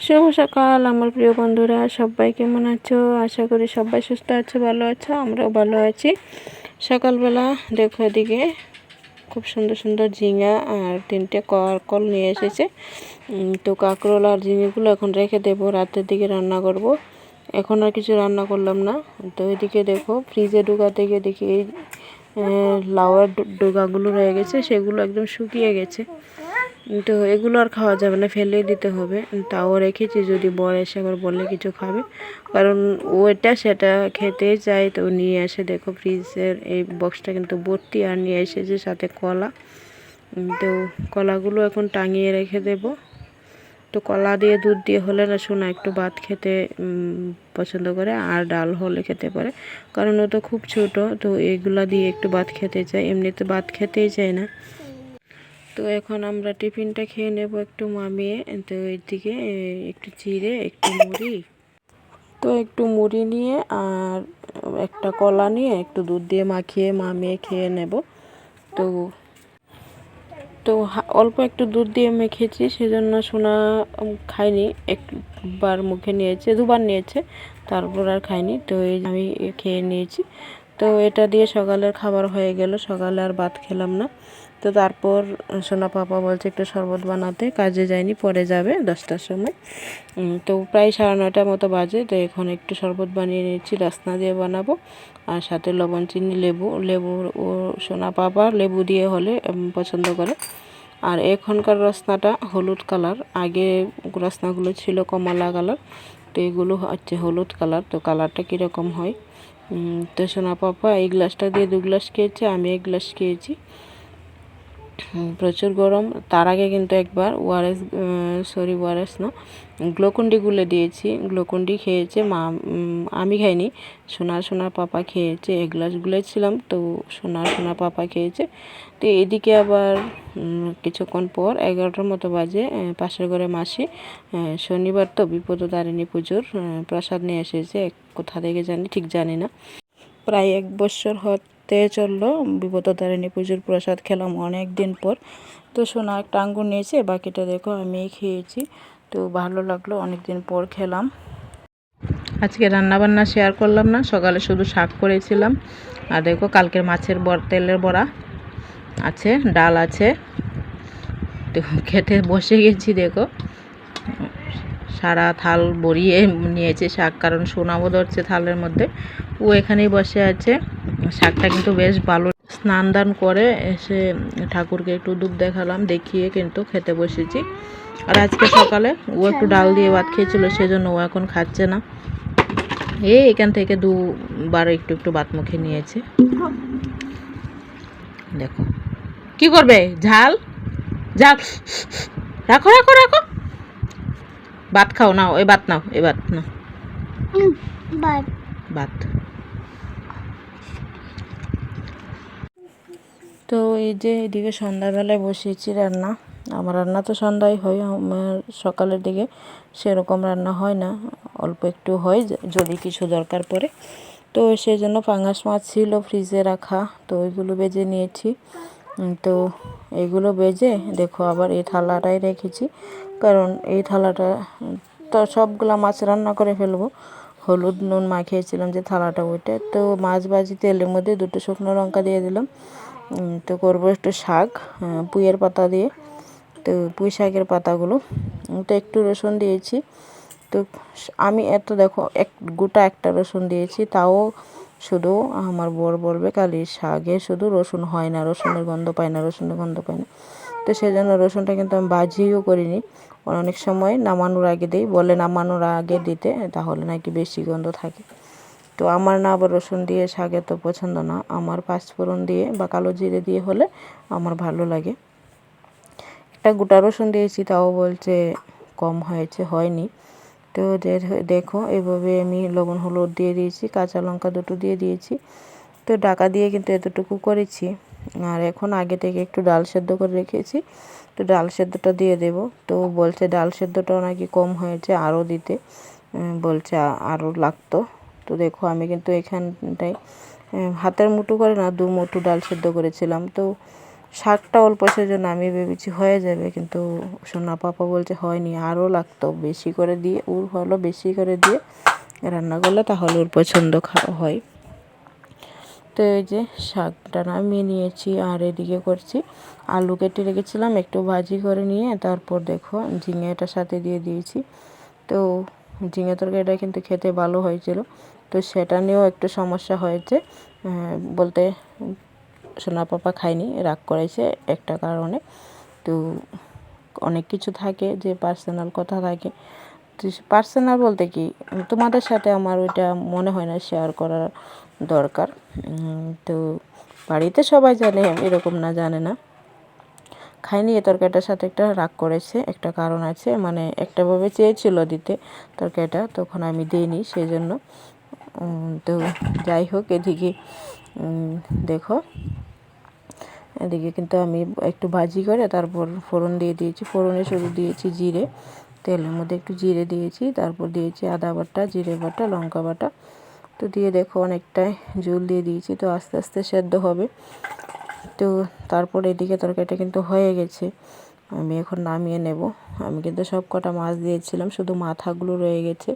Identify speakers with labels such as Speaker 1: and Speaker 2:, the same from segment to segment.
Speaker 1: শুভ সকাল আমার প্রিয় বন্ধুরা, সবাই কেমন আছো? আশা করি সবাই সুস্থ আছো, ভালো আছো। আমরাও ভালো আছি। সকালবেলা দেখো এদিকে খুব সুন্দর সুন্দর ঝিঙা আর 3টে কাঁকরোল নিয়ে এসেছে। তো কাঁকরোল আর ঝিঙেগুলো এখন রেখে দেবো, রাতের দিকে রান্না করব। এখন আর কিছু রান্না করলাম না। তো এদিকে দেখো ফ্রিজে ঢোকাতে গিয়ে দেখি এই লাউয়ের ডোগাগুলো রয়ে গেছে, সেগুলো একদম শুকিয়ে গেছে। তো এগুলো আর খাওয়া যাবে না, ফেলেই দিতে হবে। তাও রেখেছি, যদি বর এসে আবার বললে কিছু খাবে, কারণ ও এটা সেটা খেতেই চায়। তো নিয়ে এসে দেখো ফ্রিজের এই বক্সটা কিন্তু ভর্তি, আর নিয়ে এসেছে সাথে কলা। তো কলাগুলো এখন টাঙিয়ে রেখে দেব। তো কলা দিয়ে দুধ দিয়ে হলে না শোনা একটু ভাত খেতে পছন্দ করে, আর ডাল হলে খেতে পারে, কারণ ও তো খুব ছোট। তো এগুলা দিয়ে একটু ভাত খেতে চায়, এমনিতে ভাত খেতেই চায় না। তো এখন আমরা টিফিনটা খেয়ে নেব একটু মামিয়ে। তো এদিকে একটু চিড়ে, একটু মুড়ি নিয়ে আর একটা কলা নিয়ে একটু দুধ দিয়ে মাখিয়ে মামিয়ে খেয়ে নেব। তো তো অল্প একটু দুধ দিয়ে মেখেছি, সেজন্য সোনা খাইনি, একবার মুখে নিয়েছে, দুবার নিয়েছে, তারপর আর খাইনি। তো এই আমি খেয়ে নিয়েছি। তো এটা দিয়ে সকালের খাবার হয়ে গেল, সকালে আর ভাত খেলাম না। তো তারপর সোনা পাপা বলছে একটু শরবত বানাতে, কাজে যায়নি, পরে যাবে 10টার সময়। তো প্রায় 9:30 মতো বাজে। তো এখন একটু শরবত বানিয়ে নিচ্ছি, রাসনা দিয়ে বানাবো, আর সাথে লবণ চিনি লেবু ও সোনা পাপা লেবু দিয়ে হলে পছন্দ করে। আর এখনকার রসনাটা হলুদ কালার, আগে রসনাগুলো ছিল কমলা কালার, তো এগুলো হচ্ছে হলুদ কালার। তো কালারটা কীরকম হয়। তো সোনা পাপা এই গ্লাসটা দিয়ে 2 গ্লাস খেয়েছে, আমি 1 গ্লাস খেয়েছি। প্রচুর গরম। তার আগে কিন্তু একবার ওআরএস না, গ্লুকন্ডি গুলে দিয়েছি, গ্লুকন্ডি খেয়েছে মা, আমি খাইনি। সোনার পাপা খেয়েছে, 1 গ্লাস গুলেছিলাম, তো সোনার পাপা খেয়েছে। তো এদিকে আবার কিছুক্ষণ পর 11টার মতো বাজে, পাশের ঘরে মাসি শনিবার তো বিপত্তারিণী পুজোর প্রসাদ নিয়ে এসেছে, কোথা থেকে ঠিক জানি না। প্রায় 1 বছর হতে চললো বিপত্তারিণী পুজোর প্রসাদ খেলাম অনেক দিন পর। তো সোনা একটা আঙ্গুর নিয়েছে, বাকিটা দেখো আমি খেয়েছি। তো ভালো লাগলো, অনেক দিন পর খেলাম। আজকে রান্নাবান্না শেয়ার করলাম না, সকালে শুধু শাক করেছিলাম। আর দেখো কালকের মাছের তেলের বড়া আছে, ডাল আছে। তো খেতে বসে গেছি। দেখো সারা থাল ভরিয়ে নিয়েছে শাক, কারণ সোনাও ধরছে থালের মধ্যে, ও এখানেই বসে আছে। শাকটা কিন্তু বেশ ভালো। স্নান দান করে এসে ঠাকুরকে একটু ধূপ দেখালাম, দেখিয়ে কিন্তু খেতে বসেছি। আর আজকে সকালে ও একটু ডাল দিয়ে ভাত খেয়েছিল, সেজন্য ও এখন খাচ্ছে না। এখান থেকে 2বার একটু ভাত মুখে নিয়েছে। দেখো কি করবে, ঝাল রাখো রাখো রাখো, ভাত খাও, নাও এই ভাত, নাও এই ভাত, নাও ভাত। তো এই যে এদিকে সন্ধ্যাবেলায় বসিয়েছি রান্না। আমার রান্না তো সন্ধ্যায় হয়, আমার সকালের দিকে সেরকম রান্না হয় না, অল্প একটু হয় যদি কিছু দরকার পড়ে। তো সেই জন্য পাঙাশ মাছ ছিল ফ্রিজে রাখা, তো ওইগুলো ভেজে নিয়েছি। তো এইগুলো ভেজে দেখো আবার এই থালাটাই রেখেছি, কারণ এই থালাটা তো সবগুলা মাছ রান্না করে ফেলবো। হলুদ নুন মাখিয়েছিলাম যে থালাটা, ওইটা তো মাছ ভাজি তেলের মধ্যে 2টো শুকনো লঙ্কা দিয়ে দিলাম। তো করবো একটু শাক পুঁইয়ের পাতা দিয়ে, তো পুঁই শাকের পাতাগুলো, তো একটু রসুন দিয়েছি। তো আমি দেখো গোটা একটা রসুন দিয়েছি, তাও শুধু আমার বর বলবে কালি শাকে শুধু রসুন হয় না, রসুনের গন্ধ পায় না। তো সেই জন্য রসুনটা কিন্তু আমি ভাজিও করিনি, অনেক সময় নামানোর আগে দিই, বলে নামানোর আগে দিতে, তাহলে নাকি বেশি গন্ধ থাকে। তো আমার না আবার রসুন দিয়ে শাকে তো পছন্দ না, আমার পাঁচফোড়ন দিয়ে বা কালো জিরে দিয়ে হলে আমার ভালো লাগে। একটা গোটা রসুন দিয়েছি, তাও বলছে কম হয়েছে, হয়নি। তো দেখো এভাবে আমি লবণ হলুদ দিয়ে দিয়েছি, কাঁচা লঙ্কা 2টো দিয়ে দিয়েছি। তো ঢাকা দিয়ে কিন্তু এতটুকু করেছি। আর এখন আগে থেকে একটু ডাল সেদ্ধ করে রেখেছি, তো ডাল সেদ্ধটা দিয়ে দেব। তো বলছে ডাল সেদ্ধটাও নাকি কম হয়েছে, আরও দিতে বলছে, আরও লাগতো। তো দেখো আমি কিন্তু এখানটায় হাতের মুঠো করে না, 2 মুঠো ডাল সেদ্ধ করেছিলাম। তো শাকটা অল্প সেজন্য আমি ভেবেছি হয়ে যাবে, কিন্তু সোনা পাপা বলছে হয়নি, আরও লাগতো, বেশি করে দিয়ে ওর হলো বেশি করে দিয়ে রান্না করলে তাহলে ওর পছন্দ হয়। তো এই যে শাকটা নামিয়ে নিয়েছি, আর এদিকে করছি আলু কেটে রেখেছিলাম, একটু ভাজি করে নিয়ে তারপর দেখো ঝিঙেটার সাথে দিয়ে দিয়েছি। তো ঝিঙে তরকারিটা কিন্তু খেতে ভালো হয়েছিল, তো সেটা নিয়েও একটু সমস্যা হয়েছে, বলতে সোনা পাপা খায়নি, রাগ করেছে একটা কারণে। তো অনেক কিছু থাকে যে পার্সোনাল কথা থাকে, তো পার্সোনাল বলতে কি তোমাদের সাথে আমার ওইটা মনে হয় না শেয়ার করার দরকার। তো বাড়িতে সবাই জানে, এরকম না জানে না। খায়নি, এ তরকারিটার সাথে একটা রাগ করেছে, একটা কারণ আছে, মানে একটাভাবে চেয়েছিল দিতে তরকারিটা, তখন আমি দিইনি সেই জন্য। তো যাই হোক, এদিকে দেখো এদিকে কিন্তু আমি একটু ভাজি করে তারপর ফোড়ন দিয়ে দিয়েছি। ফোড়নে শুধু দিয়েছি জিরে, তেলের মধ্যে একটু জিরে দিয়েছি, তারপর দিয়েছি আদা বাটা, জিরে বাটা, লঙ্কা বাটা। তো দিয়ে দেখো অনেকটাই ঝোল দিয়ে দিয়েছি, তো আস্তে আস্তে সেদ্ধ হবে। তো তারপর এদিকে তরকারিটা কিন্তু হয়ে গেছে, আমি এখন নামিয়ে নেব। আমি কিন্তু সব কটা মাছ দিয়েছিলাম, শুধু মাথাগুলো রয়ে গেছে।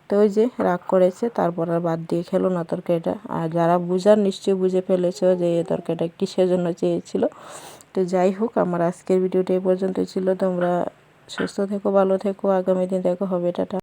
Speaker 1: তো ওই যে রাগ করেছে, তারপর আর বাদ দিয়ে খেলো না তরকারিটা। আর যারা বুঝার নিশ্চয়ই বুঝে ফেলেছো যে এই তরকারিটা কিসের জন্য চেয়েছিল। তো যাই হোক, আমার আজকের ভিডিওটা এই পর্যন্ত ছিল। তোমরা সুস্থ থেকো, ভালো থেকো, আগামী দিন দেখা হবে, টাটা।